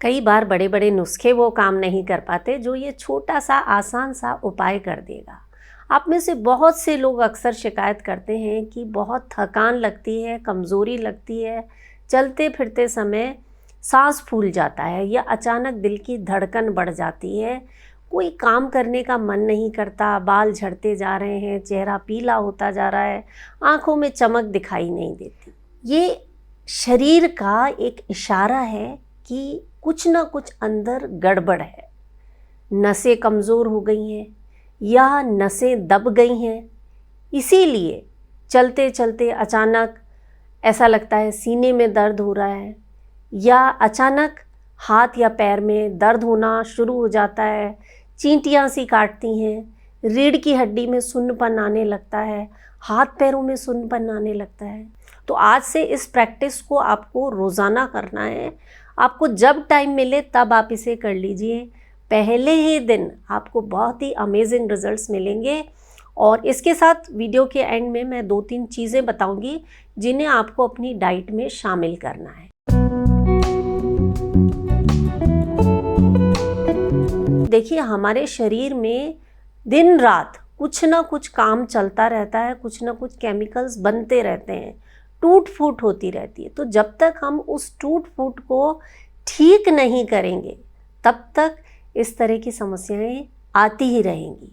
कई बार बड़े बड़े नुस्खे वो काम नहीं कर पाते जो ये छोटा सा आसान सा उपाय कर देगा। आप में से बहुत से लोग अक्सर शिकायत करते हैं कि बहुत थकान लगती है, कमज़ोरी लगती है, चलते फिरते समय सांस फूल जाता है या अचानक दिल की धड़कन बढ़ जाती है, कोई काम करने का मन नहीं करता, बाल झड़ते जा रहे हैं, चेहरा पीला होता जा रहा है, आँखों में चमक दिखाई नहीं देती। ये शरीर का एक इशारा है कि कुछ ना कुछ अंदर गड़बड़ है। नसें कमज़ोर हो गई हैं या नसें दब गई हैं, इसीलिए चलते चलते अचानक ऐसा लगता है सीने में दर्द हो रहा है या अचानक हाथ या पैर में दर्द होना शुरू हो जाता है, चींटियाँ सी काटती हैं, रीढ़ की हड्डी में सुन्नपन आने लगता है, हाथ पैरों में सुन्नपन आने लगता है। तो आज से इस प्रैक्टिस को आपको रोज़ाना करना है। आपको जब टाइम मिले तब आप इसे कर लीजिए। पहले ही दिन आपको बहुत ही अमेजिंग रिजल्ट्स मिलेंगे। और इसके साथ वीडियो के एंड में मैं 2-3 चीज़ें बताऊंगी जिन्हें आपको अपनी डाइट में शामिल करना है। देखिए, हमारे शरीर में दिन रात कुछ ना कुछ काम चलता रहता है, कुछ ना कुछ केमिकल्स बनते रहते हैं, टूट फूट होती रहती है। तो जब तक हम उस टूट फूट को ठीक नहीं करेंगे तब तक इस तरह की समस्याएं आती ही रहेंगी।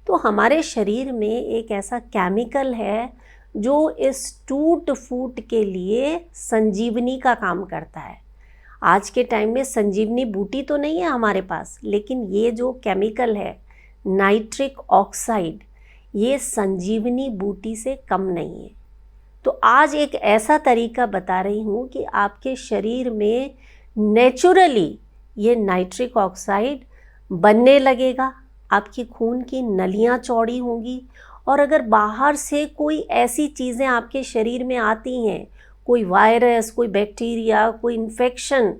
तो हमारे शरीर में एक ऐसा केमिकल है जो इस टूट फूट के लिए संजीवनी का काम करता है। आज के टाइम में संजीवनी बूटी तो नहीं है हमारे पास, लेकिन ये जो केमिकल है नाइट्रिक ऑक्साइड, ये संजीवनी बूटी से कम नहीं है। तो आज एक ऐसा तरीका बता रही हूँ कि आपके शरीर में नेचुरली ये नाइट्रिक ऑक्साइड बनने लगेगा, आपकी खून की नलियाँ चौड़ी होंगी। और अगर बाहर से कोई ऐसी चीज़ें आपके शरीर में आती हैं, कोई वायरस, कोई बैक्टीरिया, कोई इन्फेक्शन,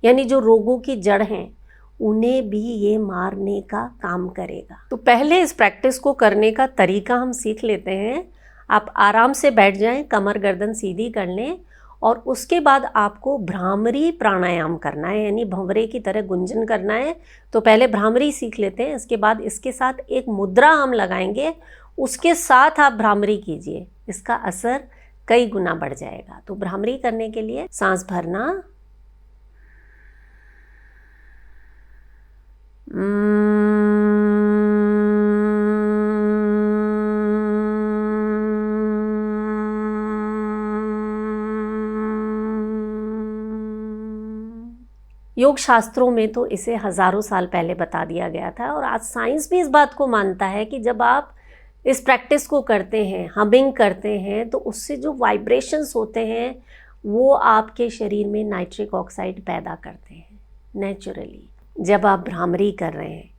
यानी जो रोगों की जड़ हैं, उन्हें भी ये मारने का काम करेगा। तो पहले इस प्रैक्टिस को करने का तरीका हम सीख लेते हैं। आप आराम से बैठ जाएं, कमर गर्दन सीधी कर लें और उसके बाद आपको भ्रामरी प्राणायाम करना है, यानी भंवरे की तरह गुंजन करना है। तो पहले भ्रामरी सीख लेते हैं, इसके बाद इसके साथ एक मुद्रा हम लगाएंगे, उसके साथ आप भ्रामरी कीजिए, इसका असर कई गुना बढ़ जाएगा। तो भ्रामरी करने के लिए सांस भरना, योग शास्त्रों में तो इसे हजारों साल पहले बता दिया गया था और आज साइंस भी इस बात को मानता है कि जब आप इस प्रैक्टिस को करते हैं, हमिंग करते हैं, तो उससे जो वाइब्रेशंस होते हैं वो आपके शरीर में नाइट्रिक ऑक्साइड पैदा करते हैं नेचुरली। जब आप भ्रामरी कर रहे हैं,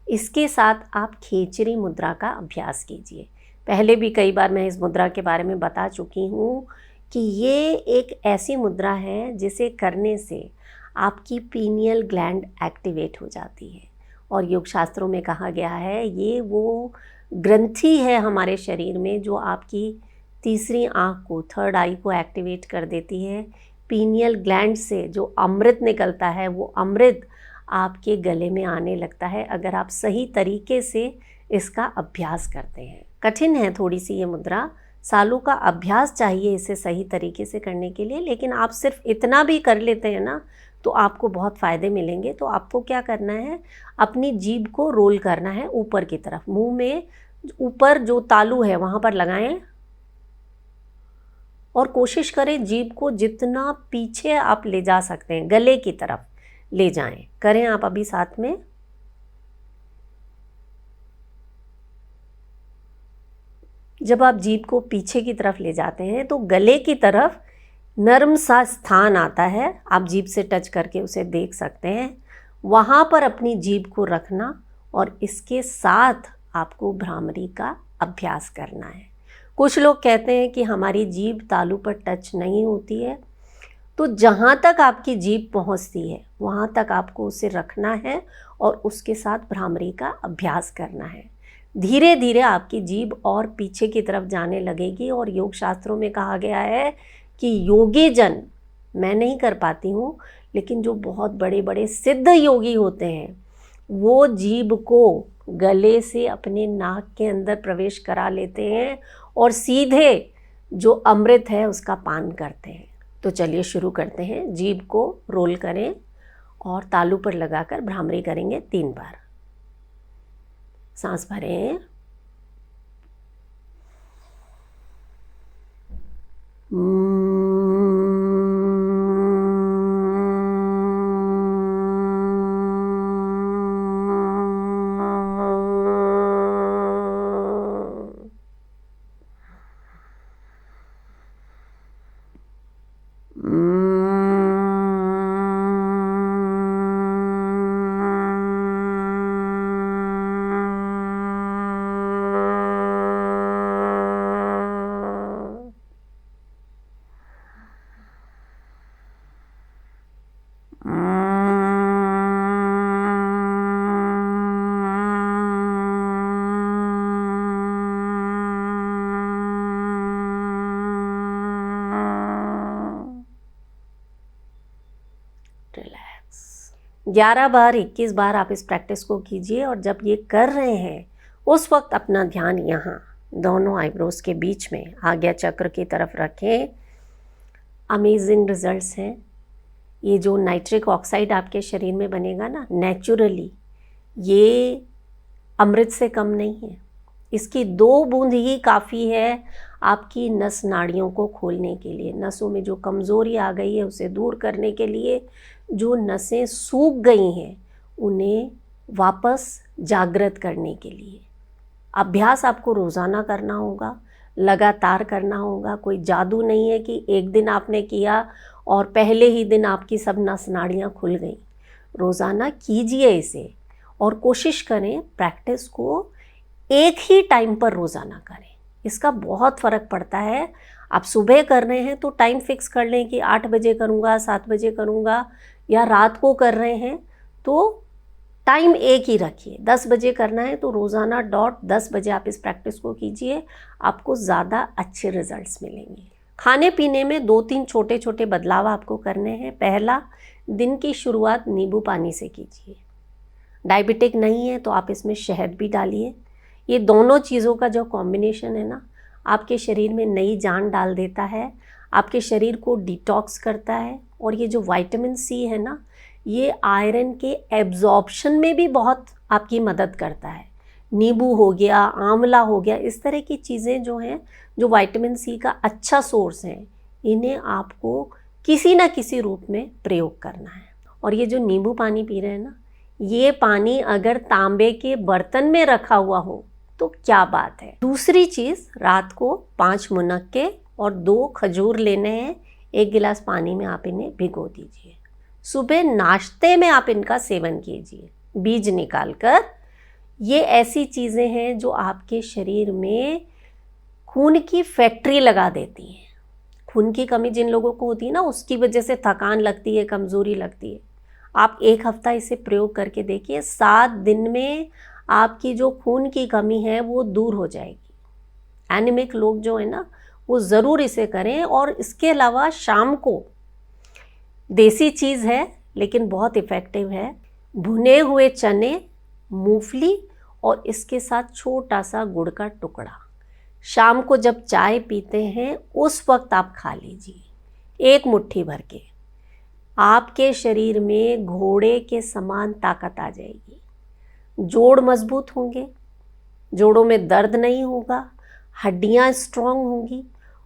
इसके साथ आप खेचरी मुद्रा का अभ्यास कीजिए। पहले भी कई बार मैं इस मुद्रा के बारे में बता चुकी हूँ कि ये एक ऐसी मुद्रा है जिसे करने से आपकी पीनियल ग्लैंड एक्टिवेट हो जाती है। और योग शास्त्रों में कहा गया है ये वो ग्रंथि है हमारे शरीर में जो आपकी तीसरी आँख को, थर्ड आई को एक्टिवेट कर देती है। पीनियल ग्लैंड से जो अमृत निकलता है वो अमृत आपके गले में आने लगता है अगर आप सही तरीके से इसका अभ्यास करते हैं। कठिन है थोड़ी सी ये मुद्रा, सालों का अभ्यास चाहिए इसे सही तरीके से करने के लिए, लेकिन आप सिर्फ इतना भी कर लेते हैं ना तो आपको बहुत फ़ायदे मिलेंगे। तो आपको क्या करना है, अपनी जीभ को रोल करना है ऊपर की तरफ, मुंह में ऊपर जो तालू है वहाँ पर लगाएं और कोशिश करें जीभ को जितना पीछे आप ले जा सकते हैं गले की तरफ ले जाएं। करें आप अभी साथ में। जब आप जीभ को पीछे की तरफ ले जाते हैं तो गले की तरफ नर्म सा स्थान आता है, आप जीभ से टच करके उसे देख सकते हैं। वहाँ पर अपनी जीभ को रखना और इसके साथ आपको भ्रामरी का अभ्यास करना है। कुछ लोग कहते हैं कि हमारी जीभ तालू पर टच नहीं होती है, तो जहाँ तक आपकी जीभ पहुँचती है वहाँ तक आपको उसे रखना है और उसके साथ भ्रामरी का अभ्यास करना है। धीरे धीरे आपकी जीभ और पीछे की तरफ जाने लगेगी। और योग शास्त्रों में कहा गया है कि योगी जन, मैं नहीं कर पाती हूँ, लेकिन जो बहुत बड़े बड़े सिद्ध योगी होते हैं वो जीभ को गले से अपने नाक के अंदर प्रवेश करा लेते हैं और सीधे जो अमृत है उसका पान करते हैं। तो चलिए शुरू करते हैं। जीभ को रोल करें और तालू पर लगाकर भ्रामरी करेंगे 3 बार। सांस भरें, रिलैक्स। 11 बार 21 बार आप इस प्रैक्टिस को कीजिए और जब ये कर रहे हैं उस वक्त अपना ध्यान यहाँ दोनों आईब्रोज के बीच में आज्ञा चक्र की तरफ रखें। अमेजिंग रिजल्ट्स हैं। ये जो नाइट्रिक ऑक्साइड आपके शरीर में बनेगा ना नेचुरली, ये अमृत से कम नहीं है। इसकी 2 बूंद ही काफ़ी है आपकी नस नाड़ियों को खोलने के लिए, नसों में जो कमज़ोरी आ गई है उसे दूर करने के लिए, जो नसें सूख गई हैं उन्हें वापस जागृत करने के लिए। अभ्यास आपको रोज़ाना करना होगा, लगातार करना होगा। कोई जादू नहीं है कि एक दिन आपने किया और पहले ही दिन आपकी सब नस नाड़ियाँ खुल गई। रोज़ाना कीजिए इसे और कोशिश करें प्रैक्टिस को एक ही टाइम पर रोज़ाना करें। इसका बहुत फ़र्क पड़ता है। आप सुबह कर रहे हैं तो टाइम फिक्स कर लें कि 8 बजे करूँगा, 7 बजे करूँगा, या रात को कर रहे हैं तो टाइम एक ही रखिए। 10 बजे करना है तो रोज़ाना डॉट 10 बजे आप इस प्रैक्टिस को कीजिए, आपको ज़्यादा अच्छे रिजल्ट्स मिलेंगे। खाने पीने में 2-3 छोटे छोटे बदलाव आपको करने हैं। पहला, दिन की शुरुआत नींबू पानी से कीजिए। डायबिटिक नहीं है तो आप इसमें शहद भी डालिए। ये दोनों चीज़ों का जो कॉम्बिनेशन है ना, आपके शरीर में नई जान डाल देता है, आपके शरीर को डिटॉक्स करता है। और ये जो विटामिन सी है ना, ये आयरन के एब्जॉर्प्शन में भी बहुत आपकी मदद करता है। नींबू हो गया, आंवला हो गया, इस तरह की चीज़ें जो हैं जो विटामिन सी का अच्छा सोर्स हैं, इन्हें आपको किसी न किसी रूप में प्रयोग करना है। और ये जो नींबू पानी पी रहे हैं ना, ये पानी अगर तांबे के बर्तन में रखा हुआ हो तो क्या बात है। दूसरी चीज़, रात को 5 मुनक्के और 2 खजूर लेने हैं। 1 गिलास पानी में आप इन्हें भिगो दीजिए। सुबह नाश्ते में आप इनका सेवन कीजिए बीज निकालकर। ये ऐसी चीज़ें हैं जो आपके शरीर में खून की फैक्ट्री लगा देती हैं। खून की कमी जिन लोगों को होती है ना, उसकी वजह से थकान लगती है, कमज़ोरी लगती है। आप 1 हफ्ता इसे प्रयोग करके देखिए, 7 दिन में आपकी जो खून की कमी है वो दूर हो जाएगी। एनीमिक लोग जो है ना, वो ज़रूर इसे करें। और इसके अलावा शाम को, देसी चीज़ है लेकिन बहुत इफ़ेक्टिव है, भुने हुए चने, मूंगफली और इसके साथ छोटा सा गुड़ का टुकड़ा शाम को जब चाय पीते हैं उस वक्त आप खा लीजिए 1 मुट्ठी भर के। आपके शरीर में घोड़े के समान ताकत आ जाएगी। जोड़ मजबूत होंगे, जोड़ों में दर्द नहीं होगा, हड्डियां स्ट्रांग होंगी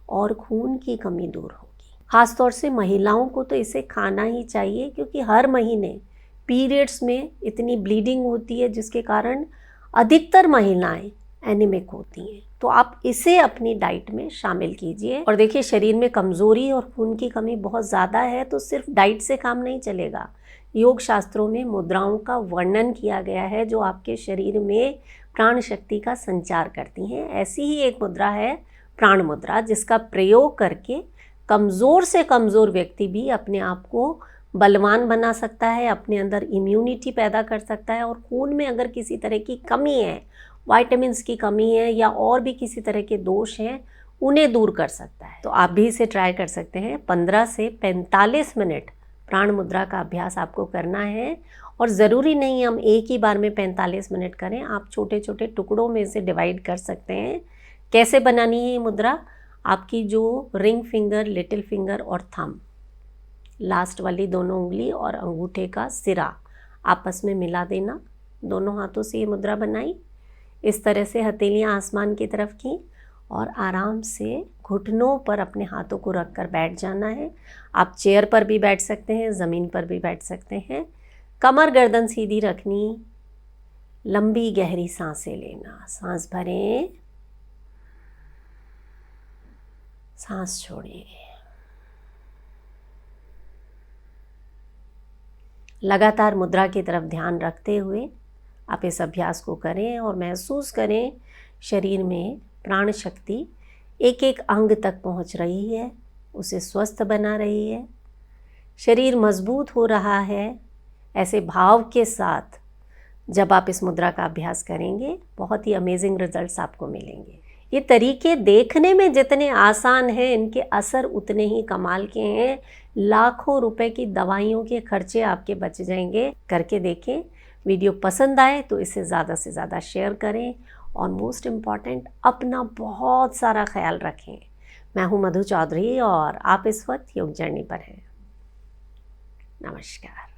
और खून की कमी दूर होगी। ख़ासतौर से महिलाओं को तो इसे खाना ही चाहिए, क्योंकि हर महीने पीरियड्स में इतनी ब्लीडिंग होती है जिसके कारण अधिकतर महिलाएं एनीमिक होती हैं। तो आप इसे अपनी डाइट में शामिल कीजिए। और देखिए, शरीर में कमज़ोरी और खून की कमी बहुत ज़्यादा है तो सिर्फ डाइट से काम नहीं चलेगा। योग शास्त्रों में मुद्राओं का वर्णन किया गया है जो आपके शरीर में प्राण शक्ति का संचार करती हैं। ऐसी ही एक मुद्रा है प्राण मुद्रा, जिसका प्रयोग करके कमज़ोर से कमज़ोर व्यक्ति भी अपने आप को बलवान बना सकता है, अपने अंदर इम्यूनिटी पैदा कर सकता है। और खून में अगर किसी तरह की कमी है, विटामिन्स की कमी है या और भी किसी तरह के दोष हैं, उन्हें दूर कर सकता है। तो आप भी इसे ट्राई कर सकते हैं। 15 से 45 मिनट प्राण मुद्रा का अभ्यास आपको करना है और ज़रूरी नहीं हम एक ही बार में 45 मिनट करें, आप छोटे छोटे टुकड़ों में इसे डिवाइड कर सकते हैं। कैसे बनानी है ये मुद्रा? आपकी जो रिंग फिंगर, लिटिल फिंगर और थंब, लास्ट वाली दोनों उंगली और अंगूठे का सिरा आपस में मिला देना। दोनों हाथों से ये मुद्रा बनाई, इस तरह से हथेलियाँ आसमान की तरफ की और आराम से घुटनों पर अपने हाथों को रख कर बैठ जाना है। आप चेयर पर भी बैठ सकते हैं, ज़मीन पर भी बैठ सकते हैं। कमर गर्दन सीधी रखनी, लंबी गहरी सांसें लेना, सांस भरें, सांस छोड़ें। लगातार मुद्रा की तरफ ध्यान रखते हुए आप इस अभ्यास को करें और महसूस करें शरीर में प्राण शक्ति एक एक अंग तक पहुंच रही है, उसे स्वस्थ बना रही है, शरीर मजबूत हो रहा है। ऐसे भाव के साथ जब आप इस मुद्रा का अभ्यास करेंगे, बहुत ही अमेजिंग रिजल्ट्स आपको मिलेंगे। ये तरीके देखने में जितने आसान हैं, इनके असर उतने ही कमाल के हैं। लाखों रुपए की दवाइयों के खर्चे आपके बच जाएंगे। करके देखें। वीडियो पसंद आए तो इसे ज़्यादा से ज़्यादा शेयर करें और मोस्ट इम्पॉर्टेंट, अपना बहुत सारा ख्याल रखें। मैं हूँ मधु चौधरी और आप इस वक्त योग जर्नी पर हैं। नमस्कार।